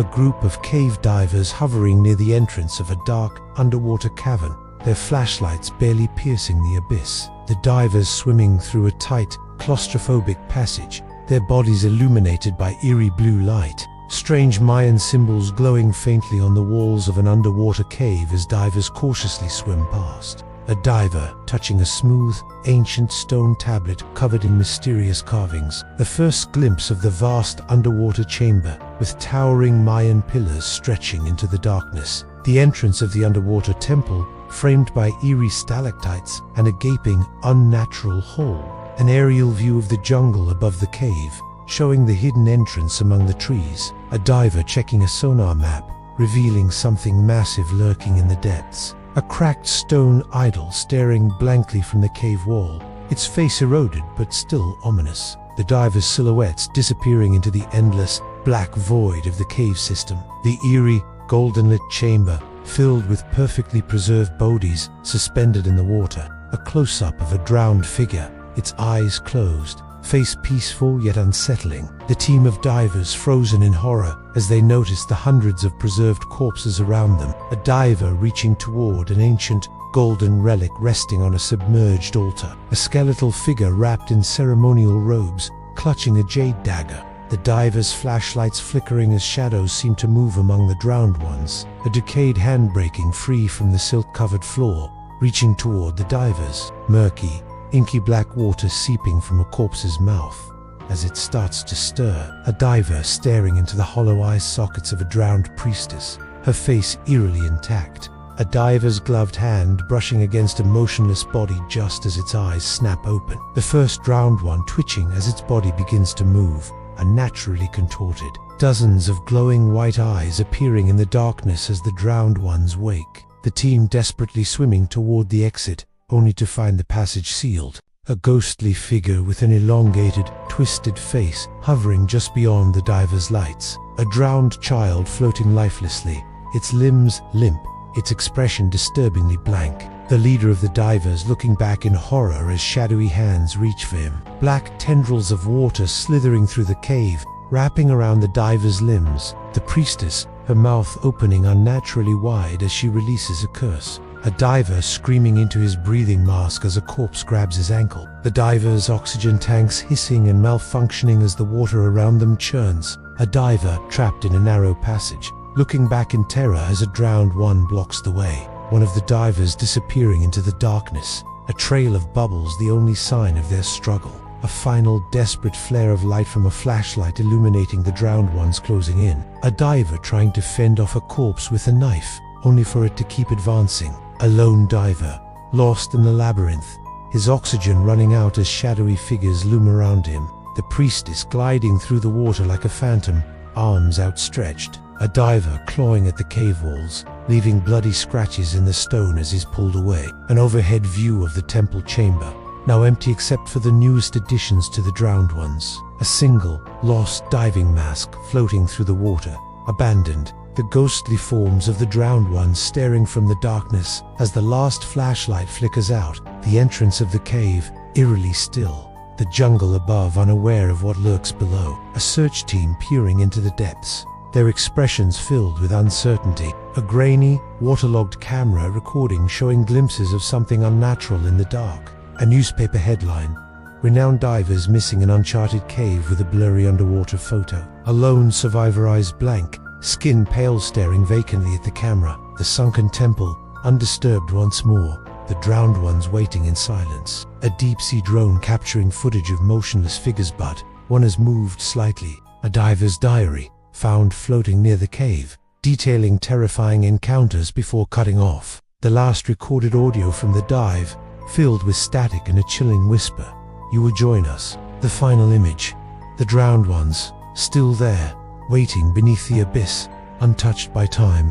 A group of cave divers hovering near the entrance of a dark, underwater cavern, their flashlights barely piercing the abyss. The divers swimming through a tight, claustrophobic passage, their bodies illuminated by eerie blue light. Strange Mayan symbols glowing faintly on the walls of an underwater cave as divers cautiously swim past. A diver touching a smooth, ancient stone tablet covered in mysterious carvings. The first glimpse of the vast underwater chamber, with towering Mayan pillars stretching into the darkness. The entrance of the underwater temple, framed by eerie stalactites and a gaping, unnatural hole. An aerial view of the jungle above the cave, showing the hidden entrance among the trees. A diver checking a sonar map, revealing something massive lurking in the depths. A cracked stone idol staring blankly from the cave wall, its face eroded but still ominous. The diver's silhouettes disappearing into the endless, black void of the cave system. The eerie, golden-lit chamber, filled with perfectly preserved bodies suspended in the water. A close-up of a drowned figure, its eyes closed, face peaceful yet unsettling. The team of divers frozen in horror as they noticed the hundreds of preserved corpses around them. A diver reaching toward an ancient, golden relic resting on a submerged altar. A skeletal figure wrapped in ceremonial robes, clutching a jade dagger. The diver's flashlights flickering as shadows seem to move among the drowned ones. A decayed hand breaking free from the silk-covered floor, reaching toward the divers. Murky, inky black water seeping from a corpse's mouth. As it starts to stir, a diver staring into the hollow eye sockets of a drowned priestess, her face eerily intact. A diver's gloved hand brushing against a motionless body just as its eyes snap open. The first drowned one twitching as its body begins to move, unnaturally contorted. Dozens of glowing white eyes appearing in the darkness as the drowned ones wake. The team desperately swimming toward the exit, only to find the passage sealed. A ghostly figure with an elongated, twisted face hovering just beyond the diver's lights. A drowned child floating lifelessly, its limbs limp, its expression disturbingly blank. The leader of the divers looking back in horror as shadowy hands reach for him. Black tendrils of water slithering through the cave, wrapping around the diver's limbs. The priestess, her mouth opening unnaturally wide as she releases a curse. A diver screaming into his breathing mask as a corpse grabs his ankle. The diver's oxygen tanks hissing and malfunctioning as the water around them churns. A diver trapped in a narrow passage, looking back in terror as a drowned one blocks the way. One of the divers disappearing into the darkness, a trail of bubbles the only sign of their struggle. A final desperate flare of light from a flashlight illuminating the drowned ones closing in. A diver trying to fend off a corpse with a knife, only for it to keep advancing. A lone diver, lost in the labyrinth, his oxygen running out as shadowy figures loom around him. The priestess gliding through the water like a phantom, arms outstretched. A diver clawing at the cave walls, leaving bloody scratches in the stone as he's pulled away. An overhead view of the temple chamber, now empty except for the newest additions to the drowned ones. A single, lost diving mask floating through the water, abandoned. The ghostly forms of the drowned ones staring from the darkness as the last flashlight flickers out. The entrance of the cave, eerily still. The jungle above unaware of what lurks below. A search team peering into the depths, their expressions filled with uncertainty. A grainy, waterlogged camera recording showing glimpses of something unnatural in the dark. A newspaper headline, renowned divers missing in uncharted cave with a blurry underwater photo. A lone survivor eyes blank, skin pale staring vacantly at the camera. The sunken temple, undisturbed once more, the drowned ones waiting in silence. A deep-sea drone capturing footage of motionless figures, but one has moved slightly. A diver's diary, found floating near the cave, detailing terrifying encounters before cutting off. The last recorded audio from the dive, filled with static and a chilling whisper. You will join us. The final image, the drowned ones, still there, waiting beneath the abyss, untouched by time.